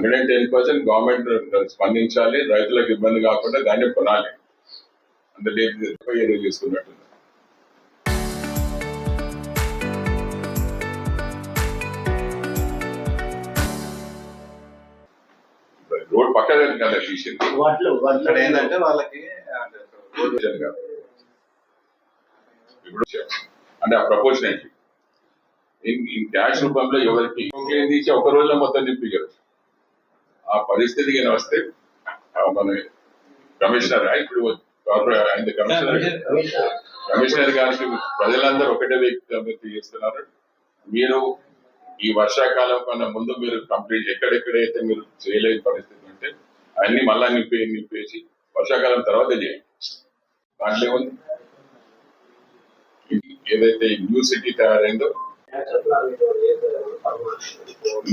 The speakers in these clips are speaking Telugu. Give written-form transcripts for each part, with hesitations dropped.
110% గవర్నమెంట్ స్పందించాలి, రైతులకు ఇబ్బంది కాకుండా దాన్ని కొనాలి. అంత ఏదో చేసుకున్నట్టు రోడ్ పక్కన కదా తీసింది. ఏంటంటే వాళ్ళకి ఇప్పుడు అంటే ఆ ప్రపోర్షనేట్ క్యాష్ రూపంలో ఎవరికి తీసి ఒక రోజులో మొత్తం నింపించవచ్చు. ఆ పరిస్థితి కానీ వస్తే మన కమిషనర్ ఇప్పుడు కమిషనర్ గారికి ప్రజలందరూ ఒకటే వ్యక్తి చేస్తున్నారు. మీరు ఈ వర్షాకాలం కన్నా ముందు మీరు కంప్లీట్ ఎక్కడెక్కడైతే మీరు చేయలేని పరిస్థితి ఉంటే అన్ని మళ్ళా నింపేసి వర్షాకాలం తర్వాత చేయండి. దాంట్లో ఏదైతే న్యూ సిటీ తయారైందో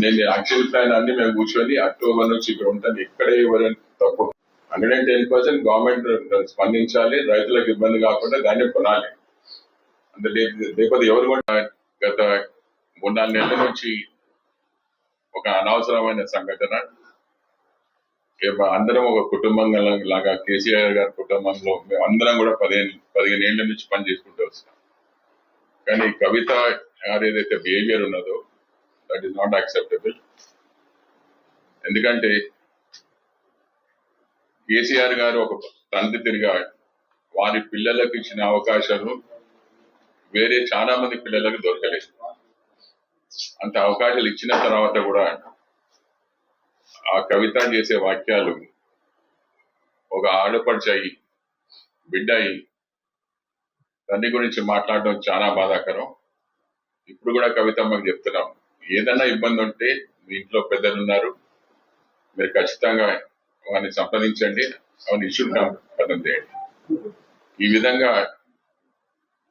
నేను యాక్చువల్ ప్లాన్ అన్ని మేము కూర్చొని అక్టోబర్ నుంచి ఇక్కడ ఉంటాను. ఎక్కడే ఎవరైనా తప్పు 110% గవర్నమెంట్ స్పందించాలి, రైతులకు ఇబ్బంది కాకుండా దాన్ని కొనాలి. అంటే లేకపోతే ఎవరు కూడా గత 3-4 నెలల నుంచి ఒక అనవసరమైన సంఘటన. అందరం ఒక కుటుంబం లాగా కేసీఆర్ గారి కుటుంబంలో మేము అందరం కూడా 15 ఏళ్ల నుంచి పని చేసుకుంటూ వస్తున్నాం. కానీ కవిత గారు ఏదైతే బిహేవియర్ ఉన్నదో దట్ ఈస్ నాట్ యాక్సెప్టబుల్. ఎందుకంటే కేసీఆర్ గారు ఒక తండ్రి తిరిగా వారి పిల్లలకు ఇచ్చిన అవకాశాలు వేరే చాలా మంది పిల్లలకు దొరకలేదు. అంత అవకాశాలు ఇచ్చిన తర్వాత కూడా ఆ కవిత చేసే వాక్యాలు ఒక ఆడపడిచాయి బిడ్డ అయి తండ్రి గురించి మాట్లాడడం చాలా బాధాకరం. ఇప్పుడు కూడా కవితమ్మకు చెప్తున్నాం, ఏదన్నా ఇబ్బంది ఉంటే మీ ఇంట్లో పెద్దలు ఉన్నారు, మీరు ఖచ్చితంగా వారిని సంప్రదించండి, అవన్నీ ఇష్యూ పదం చేయండి. ఈ విధంగా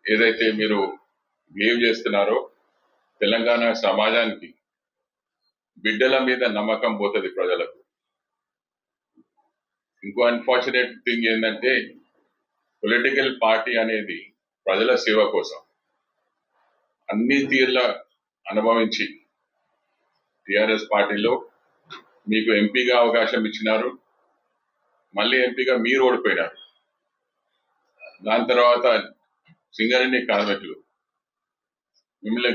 ఏదైతే మీరు బిహేవ్ చేస్తున్నారో తెలంగాణ సమాజానికి బిడ్డల మీద నమ్మకం పోతుంది ప్రజలకు. ఇంకో అన్ఫార్చునేట్ థింగ్ ఏంటంటే పొలిటికల్ పార్టీ అనేది ప్రజల సేవ కోసం అన్ని తీర్ల అనుభవించి టిఆర్ఎస్ పార్టీలో మీకు ఎంపీగా అవకాశం ఇచ్చినారు, మళ్ళీ ఎంపీగా మీరు ఓడిపోయినారు. దాని తర్వాత సింగరేణి కార్మికులు మిమ్మల్ని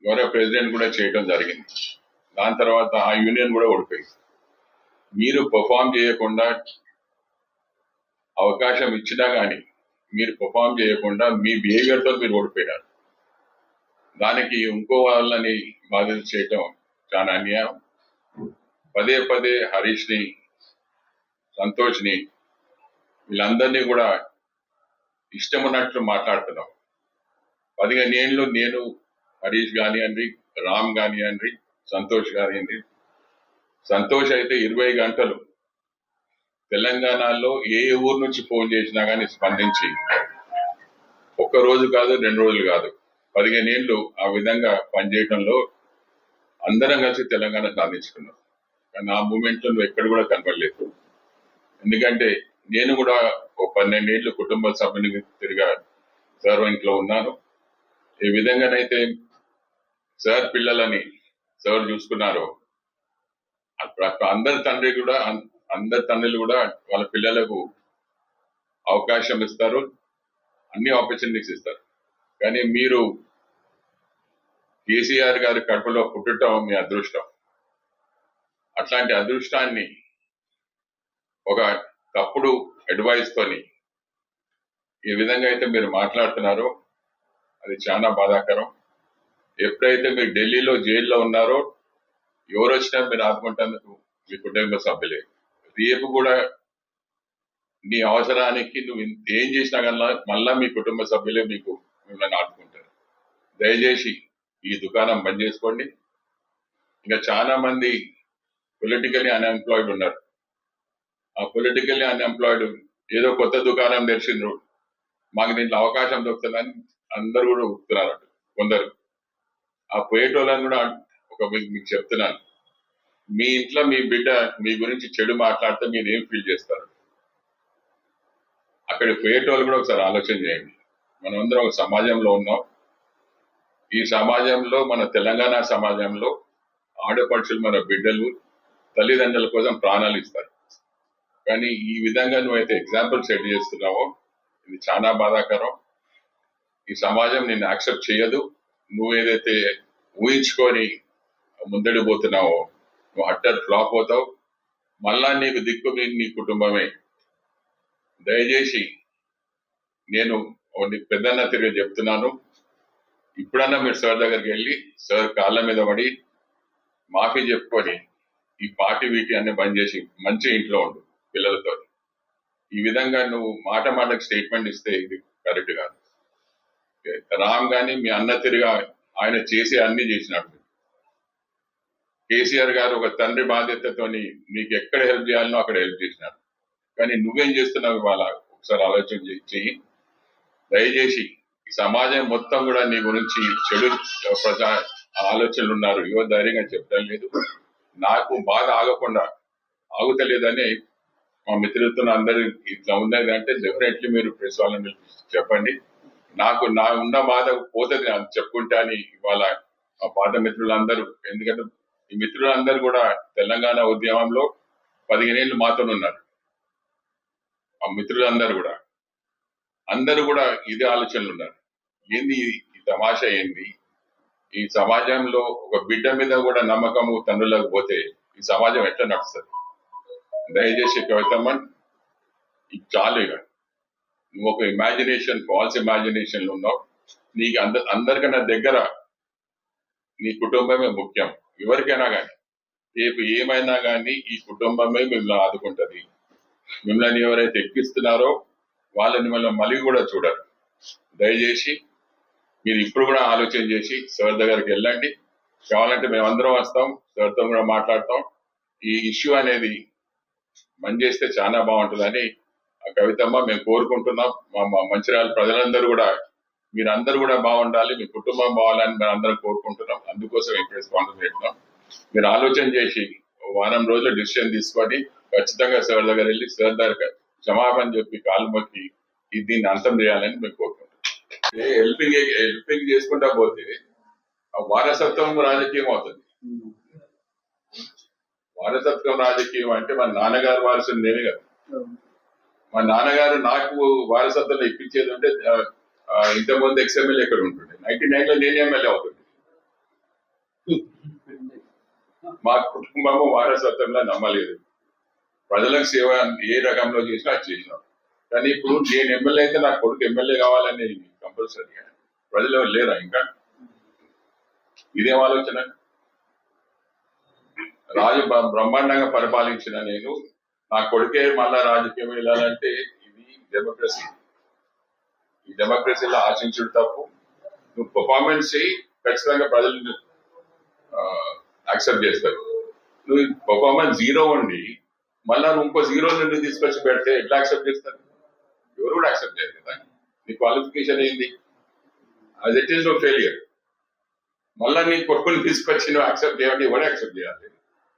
గౌరవ ప్రెసిడెంట్ కూడా చేయడం జరిగింది. దాని తర్వాత ఆ యూనియన్ కూడా ఓడిపోయింది. మీరు పర్ఫామ్ చేయకుండా అవకాశం ఇచ్చినా కానీ మీరు పర్ఫామ్ చేయకుండా మీ బిహేవియర్తో మీరు ఓడిపోయినారు. దానికి ఇంకో వాళ్ళని బాధ్యత చేయటం చాలా అన్యాయం. పదే పదే హరీష్ ని, సంతోష్ ని, వీళ్ళందరినీ కూడా ఇష్టం ఉన్నట్లు మాట్లాడుతున్నాం. 15 ఏళ్ళు నేను హరీష్ కానివ్వండి, రామ్ కానివ్వండి, సంతోష్ కానివ్వండి. సంతోష్ అయితే 20 గంటలు తెలంగాణలో ఏ ఊరు నుంచి ఫోన్ చేసినా కానీ స్పందించి ఒక్క రోజు కాదు 2 రోజులు కాదు 15 ఏళ్ళు ఆ విధంగా పనిచేయడంలో అందరం కలిసి తెలంగాణ సాధించుకున్నాం. కానీ ఆ మూమెంట్ లో ఎక్కడ కూడా కనపడలేదు. ఎందుకంటే నేను కూడా ఒక 12 ఏళ్ళు కుటుంబ సభ్యుని తిరిగా సర్వెంట్ లో ఉన్నాను. ఏ విధంగానైతే సార్ పిల్లలని సార్ చూసుకున్నారో అందరి తండ్రులు కూడా వాళ్ళ పిల్లలకు అవకాశం ఇస్తారు, అన్ని ఆపర్చునిటీస్ ఇస్తారు. కానీ మీరు కేసీఆర్ గారి కడుపులో పుట్టడం మీ అదృష్టం. అట్లాంటి అదృష్టాన్ని ఒక తప్పుడు అడ్వైస్ తోని ఏ విధంగా అయితే మీరు మాట్లాడుతున్నారో అది చాలా బాధాకరం. ఎప్పుడైతే మీరు ఢిల్లీలో జైల్లో ఉన్నారో ఎవరు వచ్చినా మీరు ఆదుకుంటేందుకు మీ కుటుంబ సభ్యులే. రేపు కూడా నీ అవసరానికి నువ్వు ఏం చేసినా కన్నా మళ్ళా మీ కుటుంబ సభ్యులే మిమ్మల్ని ఆదుకుంటారు. దయచేసి ఈ దుకాణం బంద్ చేసుకోండి. ఇంకా చాలా మంది పొలిటికల్లీ అన్ఎంప్లాయిడ్ ఉన్నారు. ఆ పొలిటికల్లీ అన్ఎంప్లాయిడ్ ఏదో కొత్త దుకాణం తెరిచిండ్రు, మాకు దీంట్లో అవకాశం దొరుకుతుందని అందరూ కూడా ఊపుతున్నారు. కొందరు ఆ పోయేటోళ్ళని కూడా మీకు చెప్తున్నాను, మీ ఇంట్లో మీ బిడ్డ మీ గురించి చెడు మాట్లాడితే మీరు ఏం ఫీల్ చేస్తారు? అక్కడ పోయేటోళ్ళు కూడా ఒకసారి ఆలోచన చేయండి. మనం అందరం ఒక సమాజంలో ఉన్నాం. ఈ సమాజంలో మన తెలంగాణ సమాజంలో ఆడపడుచులు మన బిడ్డలు తల్లిదండ్రుల కోసం ప్రాణాలు ఇస్తారు. కానీ ఈ విధంగా నువ్వైతే ఎగ్జాంపుల్ సెట్ చేస్తున్నావో ఇది చాలా బాధాకరం. ఈ సమాజం నిన్ను యాక్సెప్ట్ చేయదు. నువ్వు ఏదైతే ఊహించుకొని ముందడి పోతున్నావో నువ్వు అట్టర్ ఫ్లాప్ అవుతావు. మళ్ళా నీకు దిక్కు నీ కుటుంబమే. దయచేసి నేను పెద్దన్న తిరిగి చెప్తున్నాను, ఇప్పుడన్నా మీరు సార్ దగ్గరికి వెళ్ళి సార్ కాళ్ళ మీద పడి మాఫీ చెప్పుకొని ఈ పార్టీ వీటి అన్ని బంద్ చేసి మంచి ఇంట్లో ఉండు పిల్లలతో. ఈ విధంగా నువ్వు మాట మాటకు స్టేట్మెంట్ ఇస్తే ఇది కరెక్ట్ కాదు. రామ్ గాని మీ అన్న తిరిగా ఆయన చేసి అన్ని చేసినాడు. కేసీఆర్ గారు ఒక తండ్రి బాధ్యతతోని నీకు ఎక్కడ హెల్ప్ చేయాలనో అక్కడ హెల్ప్ చేసినారు. కానీ నువ్వేం చేస్తున్నావు ఇవాళ ఒకసారి ఆలోచన చెయ్యి. దయచేసి ఈ సమాజం మొత్తం కూడా నీ గురించి చెడు ప్రజా ఆలోచనలు ఉన్నారు. యువ ధైర్యంగా చెప్పడం లేదు. నాకు బాధ ఆగుతలేదని మా మిత్రులతో అందరూ ఇట్లా ఉన్నది అంటే డెఫినెట్లీ మీరు ప్రెస్ వాళ్ళని చెప్పండి. నాకు నా ఉన్న బాధ పోతుంది అని చెప్పుకుంటా అని ఇవాళ మా పాత మిత్రులందరూ, ఎందుకంటే ఈ మిత్రులందరూ కూడా తెలంగాణ ఉద్యమంలో 15 ఏళ్ళు మాతో ఉన్నారు. ఆ మిత్రులందరూ కూడా అందరూ కూడా ఇదే ఆలోచనలు ఉన్నారు. ఏంది ఈ తమాషా ఏంది? ఈ సమాజంలో ఒక బిడ్డ మీద కూడా నమ్మకము తండ్రులకు పోతే ఈ సమాజం ఎట్లా నడుస్తుంది? దయచేసి కవితమ్మన్ ఇది చాలు. ఇక నువ్వు ఒక ఇమాజినేషన్, ఫాల్స్ ఇమాజినేషన్లు ఉన్నావు. నీకు అందరికన్నా దగ్గర నీ కుటుంబమే ముఖ్యం. ఎవరికైనా కానీ రేపు ఏమైనా కానీ ఈ కుటుంబమే మిమ్మల్ని ఆదుకుంటది. మిమ్మల్ని ఎవరైతే ఎక్కిస్తున్నారో వాళ్ళని మళ్ళీ కూడా చూడరు. దయచేసి మీరు ఇప్పుడు కూడా ఆలోచన చేసి సార్ దగ్గరికి వెళ్ళండి. కావాలంటే మేమందరం వస్తాం, సార్తో కూడా మాట్లాడతాం. ఈ ఇష్యూ అనేది బంద్ చేస్తే చాలా బాగుంటుందని కవితమ్మ మేము కోరుకుంటున్నాం. మా మంచిర్యాల ప్రజలందరూ కూడా మీరందరూ కూడా బాగుండాలి, మీ కుటుంబం బాగాలని మేము అందరం కోరుకుంటున్నాం. అందుకోసం ఈ ప్రెస్ కాన్ఫరెన్స్ పెట్టినాం. మీరు ఆలోచన చేసి వారం రోజులు డిసిషన్ తీసుకొని ఖచ్చితంగా సార్ దగ్గర వెళ్ళి సార్ దగ్గర క్షమాపణ చెప్పి కాలు మొక్కి దీన్ని అంతం చేయాలని మేము కోరుకుంటున్నాం. హెల్పింగ్ చేసుకుంటా పోతే వారసత్వం రాజకీయం అవుతుంది. వారసత్వం రాజకీయం అంటే మా నాన్నగారు వారసుని నేనే కదా. మా నాన్నగారు నాకు వారసత్వం ఇప్పించేది అంటే ఇంతకుముందు ఎక్స్ఎమ్మెల్యే ఎక్కడ ఉంటుండే. 99 లో నేనే ఎమ్మెల్యే అవుతుంది. మా కుటుంబము వారసత్వంలో నమ్మలేదు. ప్రజలకు సేవ ఏ రకంలో చేసినా అది చేసినాం. కానీ ఇప్పుడు నేను ఎమ్మెల్యే అయితే నా కొడుకు ఎమ్మెల్యే కావాలని కంపల్సరీ. ప్రజలు ఎవరు లేరా ఇంకా? ఇదేం ఆలోచన? రాజు బ్రహ్మాండంగా పరిపాలించిన నేను నా కొడుకే మళ్ళా రాజకీయం వెళ్ళాలంటే ఇది డెమోక్రసీ. ఈ డెమోక్రసీలో ఆశించుడు తప్పు. నువ్వు పర్ఫార్మెన్స్ చేయి, ఖచ్చితంగా ప్రజలు యాక్సెప్ట్ చేస్తారు. నువ్వు పర్ఫార్మెన్స్ 0 ఉండి మళ్ళా నువ్వు ఇంకో 0 నుండి తీసుకొచ్చి పెడితే ఎట్లా యాక్సెప్ట్ చేస్తారు? ఎవరు కూడా యాక్సెప్ట్ చేయరు కదా. నీ క్వాలిఫికేషన్ ఏంది? As it is no failure. మళ్ళా నీ కొడుకుని తీసుకొచ్చి నువ్వు యాక్సెప్ట్ చేయాలంటే ఎవరు యాక్సెప్ట్ చేయాలి?